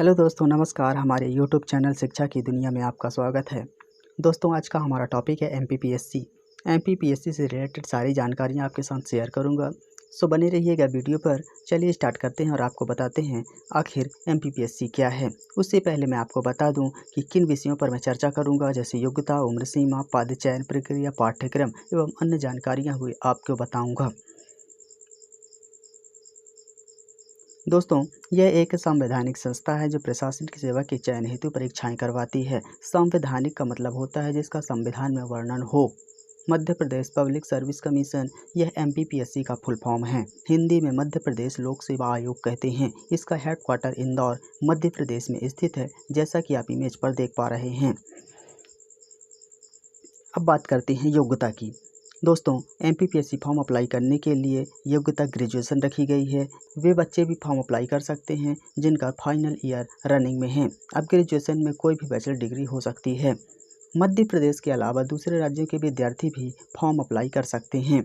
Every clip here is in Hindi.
हेलो दोस्तों, नमस्कार। हमारे यूट्यूब चैनल शिक्षा की दुनिया में आपका स्वागत है। दोस्तों, आज का हमारा टॉपिक है एमपीपीएससी। एमपीपीएससी से रिलेटेड सारी जानकारियाँ आपके साथ शेयर करूँगा। सो बने रहिएगा वीडियो पर। चलिए स्टार्ट करते हैं और आपको बताते हैं आखिर एमपीपीएससी क्या है। उससे पहले मैं आपको बता दूं कि किन विषयों पर मैं चर्चा करूंगा, जैसे योग्यता, उम्र सीमा, पद चयन प्रक्रिया, पाठ्यक्रम एवं अन्य जानकारियाँ हुई आपको बताऊँगा। दोस्तों, यह एक संवैधानिक संस्था है जो प्रशासन की सेवा के चयन हेतु परीक्षाएं करवाती है। संवैधानिक का मतलब होता है जिसका संविधान में वर्णन हो। Madhya Pradesh public service commission, यह एमपीपीएससी का फुल फॉर्म है। हिंदी में मध्य प्रदेश लोक सेवा आयोग कहते हैं। इसका हेडक्वार्टर इंदौर, मध्य प्रदेश में स्थित है, जैसा कि आप इमेज पर देख पा रहे हैं। अब बात करते हैं योग्यता की। दोस्तों, एमपीपीएससी फॉर्म अप्लाई करने के लिए योग्यता ग्रेजुएशन रखी गई है। वे बच्चे भी फॉर्म अप्लाई कर सकते हैं जिनका फाइनल ईयर रनिंग में है। अब ग्रेजुएशन में कोई भी बैचलर डिग्री हो सकती है। मध्य प्रदेश के अलावा दूसरे राज्यों के विद्यार्थी भी फॉर्म अप्लाई कर सकते हैं।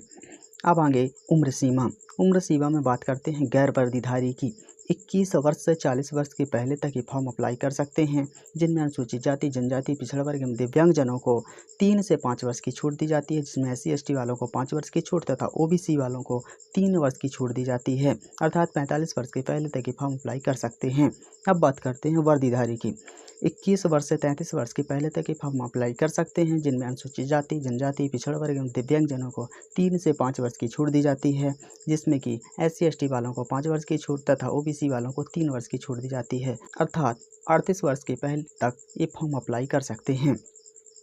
अब आगे उम्र सीमा। उम्र सीमा में बात करते हैं गैर वर्दीधारी की। 21 वर्ष से 40 वर्ष के पहले तक ये फॉर्म अप्लाई कर सकते हैं, जिनमें अनुसूचित जाति, जनजाति, पिछड़ा वर्ग एवं दिव्यांगजनों को 3 से 5 वर्ष की छूट दी जाती है, जिसमें SC/ST वालों को 5 वर्ष की छूट तथा OBC वालों को 3 वर्ष की छूट दी जाती है। अर्थात 45 वर्ष के पहले तक ये फॉर्म अप्लाई कर सकते हैं। अब बात करते हैं वर्दीधारी की। 21 वर्ष से 33 वर्ष के पहले तक ये फॉर्म अप्लाई कर सकते हैं, जिनमें अनुसूचित जाति, जनजाति, पिछड़ा वर्ग एवं दिव्यांगजनों को 3 से 5 वर्ष की छूट दी जाती है, जिसमें कि SC/ST वालों को 5 वर्ष की छूट तथा OBC वालों को 3 वर्ष की छूट दी जाती है। अर्थात 38 वर्ष के पहले तक ये फॉर्म अप्लाई कर सकते हैं।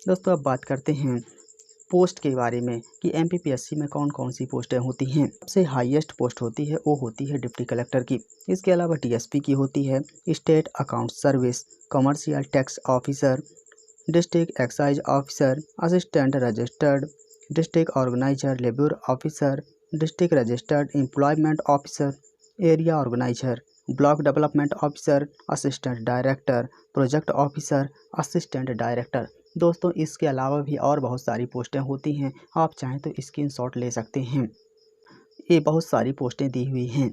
दोस्तों, अब बात करते हैं पोस्ट के बारे में कि एमपीपीएससी में कौन कौन सी पोस्टें होती हैं। सबसे हाईएस्ट पोस्ट होती है वो होती है डिप्टी कलेक्टर की। इसके अलावा DSP की होती है, state account service, commercial tax officer, district excise officer, assistant registered, district organiser, labour officer, district registered employment officer, area organiser, block development officer, assistant director, project officer, assistant director. दोस्तों, इसके अलावा भी और बहुत सारी पोस्टें होती हैं। आप चाहें तो स्क्रीनशॉट ले सकते हैं। ये बहुत सारी पोस्टें दी हुई हैं।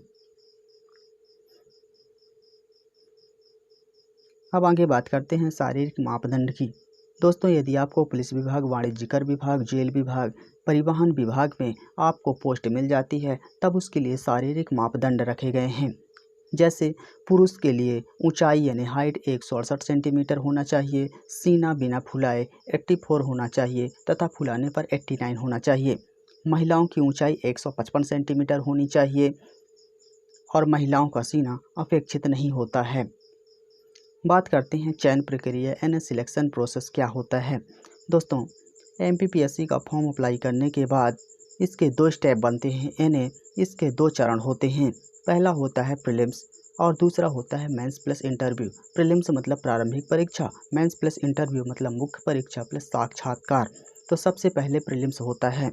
अब आगे बात करते हैं शारीरिक मापदंड की। दोस्तों, यदि आपको पुलिस विभाग, वाणिज्यकर विभाग, जेल विभाग, परिवहन विभाग में आपको पोस्ट मिल जाती है, तब उसके लिए शारीरिक मापदंड रखे गए हैं। जैसे पुरुष के लिए ऊंचाई यानी हाइट 168 सेंटीमीटर होना चाहिए, सीना बिना फुलाए 84 होना चाहिए तथा फुलाने पर 89 होना चाहिए। महिलाओं की ऊंचाई 155 सेंटीमीटर होनी चाहिए और महिलाओं का सीना अपेक्षित नहीं होता है। बात करते हैं चयन प्रक्रिया यानी सिलेक्शन प्रोसेस क्या होता है। दोस्तों, एमपीपीएससी का फॉर्म अप्लाई करने के बाद इसके 2 स्टेप बनते हैं, यानी इसके 2 चरण होते हैं। पहला होता है प्रीलिम्स और दूसरा होता है मेंस प्लस इंटरव्यू। प्रीलिम्स मतलब प्रारंभिक परीक्षा, मेंस प्लस इंटरव्यू मतलब मुख्य परीक्षा प्लस साक्षात्कार। तो सबसे पहले प्रीलिम्स होता है।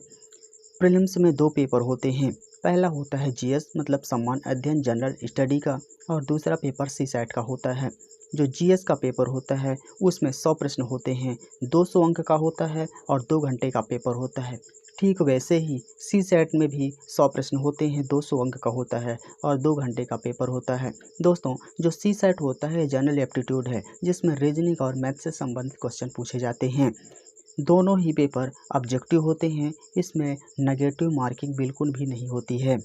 प्रीलिम्स में 2 पेपर होते हैं। पहला होता है GS मतलब सामान्य अध्ययन जनरल स्टडी का, और दूसरा पेपर CSAT का होता है। जो GS का पेपर होता है उसमें 100 प्रश्न होते हैं, 200 अंक का होता है और 2 घंटे का पेपर होता है। ठीक वैसे ही CSAT में भी 100 प्रश्न होते हैं, 200 अंक का होता है और 2 घंटे का पेपर होता है। दोस्तों, जो CSAT होता है जनरल एप्टीट्यूड है, जिसमें रीजनिंग और मैथ से संबंधित क्वेश्चन पूछे जाते हैं। दोनों ही पेपर ऑब्जेक्टिव होते हैं, इसमें नेगेटिव मार्किंग बिल्कुल भी नहीं होती है।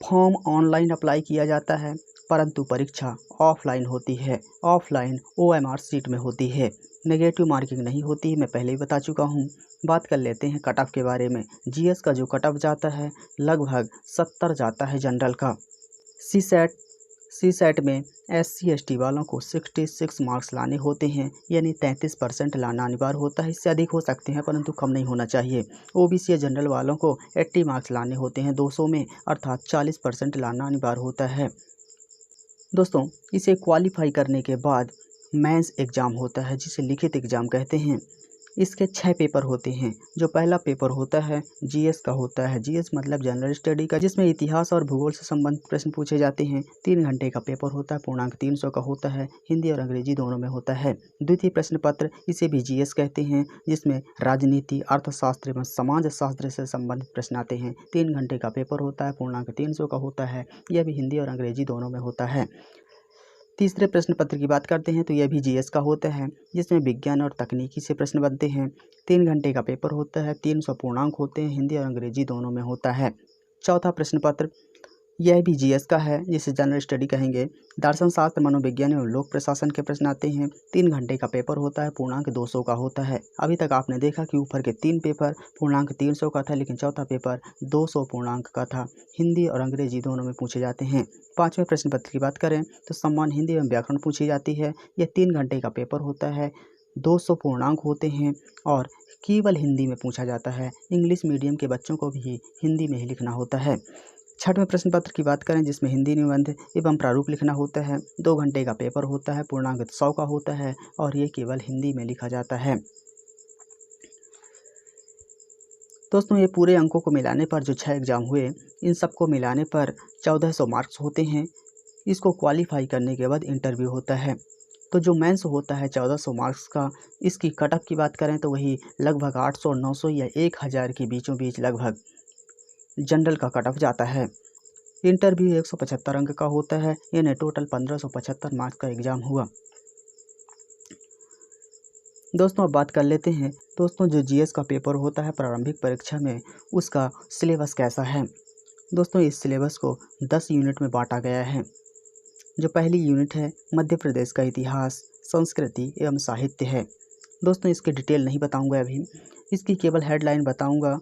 फॉर्म ऑनलाइन अप्लाई किया जाता है, परंतु परीक्षा ऑफलाइन होती है। ऑफलाइन OMR सीट में होती है, नेगेटिव मार्किंग नहीं होती है, मैं पहले ही बता चुका हूँ। बात कर लेते हैं कट ऑफ के बारे में। GS का जो कट ऑफ जाता है लगभग 70 जाता है जनरल का। CSAT में SC/ST वालों को 66 मार्क्स लाने होते हैं, यानी 33% लाना अनिवार्य होता है। इससे अधिक हो सकते हैं परंतु कम नहीं होना चाहिए। OBC या जनरल वालों को 80 मार्क्स लाने होते हैं 200 में, अर्थात 40% लाना अनिवार्य होता है। दोस्तों, इसे क्वालिफाई करने के बाद मेंस एग्ज़ाम होता है, जिसे लिखित एग्ज़ाम कहते हैं। इसके 6 पेपर होते हैं। जो पहला पेपर होता है जीएस का होता है, जीएस मतलब जनरल स्टडी का, जिसमें इतिहास और भूगोल से संबंधित प्रश्न पूछे जाते हैं। 3 घंटे का पेपर होता है, पूर्णांक 300 का होता है, हिंदी और अंग्रेजी दोनों में होता है। द्वितीय प्रश्न पत्र, इसे भी जीएस कहते हैं, जिसमें राजनीति, अर्थशास्त्र एवं समाज शास्त्र से संबंधित प्रश्न आते हैं। 3 घंटे का पेपर होता है, पूर्णांक 300 का होता है, यह भी हिंदी और अंग्रेजी दोनों में होता है। तीसरे प्रश्न पत्र की बात करते हैं तो यह भी जीएस का होता है, जिसमें विज्ञान और तकनीकी से प्रश्न बनते हैं। 3 घंटे का पेपर होता है, 300 पूर्णांक होते हैं, हिंदी और अंग्रेजी दोनों में होता है। चौथा प्रश्न पत्र, यह भी जीएस का है, जिसे जनरल स्टडी कहेंगे। दर्शन शास्त्र, मनोविज्ञान एवं लोक प्रशासन के प्रश्न आते हैं। 3 घंटे का पेपर होता है, पूर्णांक 200 का होता है। अभी तक आपने देखा कि ऊपर के 3 पेपर पूर्णांक 300 का था, लेकिन चौथा पेपर 200 पूर्णांक का था। हिंदी और अंग्रेजी दोनों में पूछे जाते हैं। 5वें प्रश्न पत्र की बात करें तो सम्मान हिंदी एवं व्याकरण पूछी जाती है। यह 3 घंटे का पेपर होता है, 200 पूर्णांक होते हैं और केवल हिंदी में पूछा जाता है। इंग्लिश मीडियम के बच्चों को भी हिंदी में ही लिखना होता है। 6वें प्रश्न पत्र की बात करें, जिसमें हिंदी निबंध एवं प्रारूप लिखना होता है। 2 घंटे का पेपर होता है, पूर्णांक 100 का होता है और ये केवल हिंदी में लिखा जाता है। दोस्तों, ये पूरे अंकों को मिलाने पर जो 6 एग्ज़ाम हुए, इन सबको मिलाने पर 1400 मार्क्स होते हैं। इसको क्वालिफाई करने के बाद इंटरव्यू होता है। तो जो मेंस होता है 1400 मार्क्स का, इसकी कट ऑफ की बात करें तो वही लगभग 800, 900 या 1000 के बीचों बीच लगभग जनरल का कट ऑफ जाता है। इंटरव्यू 175 अंक का होता है, यानी टोटल 1575 मार्क्स का एग्ज़ाम हुआ। दोस्तों, अब बात कर लेते हैं दोस्तों, जो जीएस का पेपर होता है प्रारंभिक परीक्षा में, उसका सिलेबस कैसा है। दोस्तों, इस सिलेबस को 10 यूनिट में बांटा गया है। जो पहली यूनिट है मध्य प्रदेश का इतिहास, संस्कृति एवं साहित्य है। दोस्तों, इसकी डिटेल नहीं बताऊंगा अभी, इसकी केवल हेडलाइन बताऊंगा।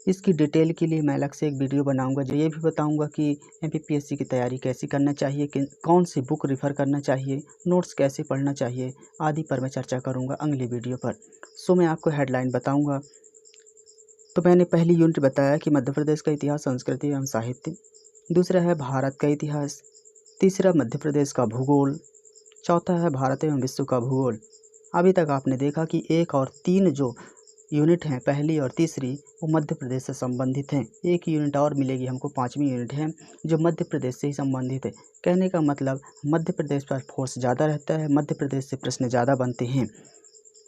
इसकी डिटेल के लिए मैं अलग से एक वीडियो बनाऊंगा, जो ये भी बताऊंगा कि एमपीपीएससी की तैयारी कैसे करना चाहिए, कि कौन सी बुक रेफ़र करना चाहिए, नोट्स कैसे पढ़ना चाहिए आदि पर मैं चर्चा करूंगा अगले वीडियो पर। सो मैं आपको हेडलाइन बताऊंगा। तो मैंने पहली यूनिट बताया कि मध्य प्रदेश का इतिहास, संस्कृति एवं साहित्य। दूसरा है भारत का इतिहास। तीसरा मध्य प्रदेश का भूगोल। चौथा है भारत एवं विश्व का भूगोल। अभी तक आपने देखा कि 1 और 3 जो यूनिट हैं, पहली और तीसरी, वो मध्य प्रदेश से संबंधित हैं। एक यूनिट और मिलेगी हमको, 5वीं यूनिट है, जो मध्य प्रदेश से ही संबंधित है। कहने का मतलब मध्य प्रदेश पर फोर्स ज़्यादा रहता है, मध्य प्रदेश से प्रश्न ज़्यादा बनते हैं।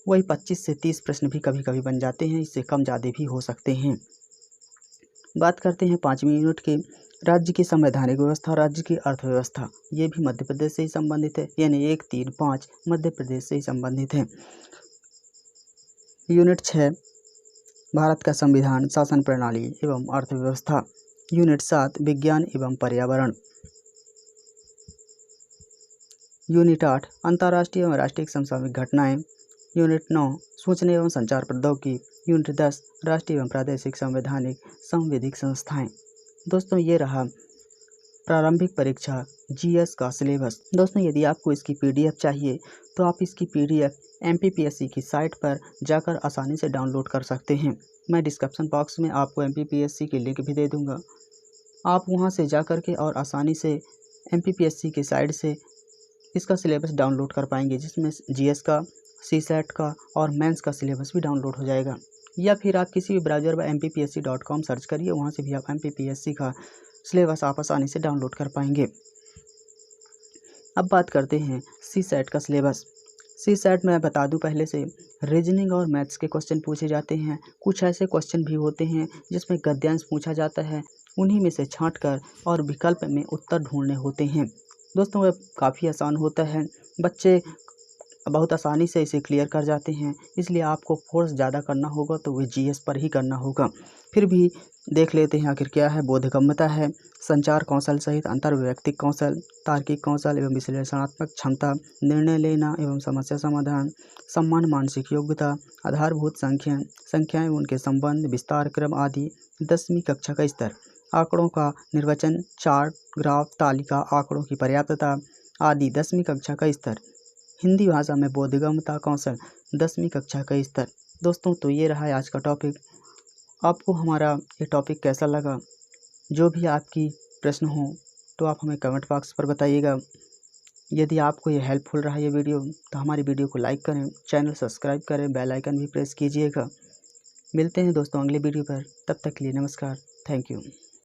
वही 25 से 30 प्रश्न भी कभी कभी बन जाते हैं, इससे कम ज़्यादा भी हो सकते हैं। बात करते हैं 5वीं यूनिट की, राज्य की संवैधानिक व्यवस्था, राज्य की अर्थव्यवस्था। ये भी मध्य प्रदेश से ही संबंधित है, यानी 1, 3, 5 मध्य प्रदेश से ही संबंधित है। यूनिट 6 भारत का संविधान, शासन प्रणाली एवं अर्थव्यवस्था। यूनिट 7 विज्ञान एवं पर्यावरण। यूनिट 8 अंतर्राष्ट्रीय एवं राष्ट्रीय समसामयिक घटनाएं। यूनिट 9 सूचना एवं संचार प्रौद्योगिकी। यूनिट 10 राष्ट्रीय एवं प्रादेशिक संवैधानिक संविधिक संस्थाएं। दोस्तों, ये रहा प्रारंभिक परीक्षा जीएस का सिलेबस। दोस्तों, यदि आपको इसकी पीडीएफ चाहिए तो आप इसकी पीडीएफ एमपीपीएससी की साइट पर जाकर आसानी से डाउनलोड कर सकते हैं। मैं डिस्क्रिप्शन बॉक्स में आपको एमपीपीएससी की लिंक भी दे दूंगा। आप वहां से जाकर के और आसानी से एमपीपीएससी की साइट से इसका सिलेबस डाउनलोड कर पाएंगे, जिसमें जीएस का, सीसेट का और मेंस का सिलेबस भी डाउनलोड हो जाएगा। या फिर आप किसी भी ब्राउज़र पर mppsc.com सर्च करिए, वहाँ से भी आप एमपीपीएससी का सिलेबस आप आसानी से डाउनलोड कर पाएंगे। अब बात करते हैं सीसेट का सिलेबस। सीसेट में बता दूं पहले से, रीजनिंग और मैथ्स के क्वेश्चन पूछे जाते हैं। कुछ ऐसे क्वेश्चन भी होते हैं जिसमें गद्यांश पूछा जाता है, उन्हीं में से छांटकर और विकल्प में उत्तर ढूंढने होते हैं। दोस्तों, वह काफ़ी आसान होता है, बच्चे बहुत आसानी से इसे क्लियर कर जाते हैं। इसलिए आपको फोर्स ज़्यादा करना होगा तो वह जीएस पर ही करना होगा। फिर भी देख लेते हैं आखिर क्या है। बोधगम्यता है, संचार कौशल सहित अंतर्वैयक्तिक कौशल, तार्किक कौशल एवं विश्लेषणात्मक क्षमता, निर्णय लेना एवं समस्या समाधान, सम्मान, मानसिक योग्यता, आधारभूत संख्याएं उनके संबंध, विस्तार क्रम आदि। 10वीं कक्षा का स्तर, आंकड़ों का निर्वचन, चार्ट, ग्राफ, तालिका, आंकड़ों की पर्याप्तता आदि। 10वीं कक्षा का स्तर, हिंदी भाषा में बोधगम्यता कौशल, 10वीं कक्षा का स्तर। दोस्तों, तो ये रहा है आज का टॉपिक। आपको हमारा ये टॉपिक कैसा लगा? जो भी आपकी प्रश्न हो तो आप हमें कमेंट बॉक्स पर बताइएगा। यदि आपको ये हेल्पफुल रहा ये वीडियो तो हमारी वीडियो को लाइक करें, चैनल सब्सक्राइब करें, बेल आइकन भी प्रेस कीजिएगा। मिलते हैं दोस्तों अगले वीडियो पर, तब तक के लिए नमस्कार, थैंक यू।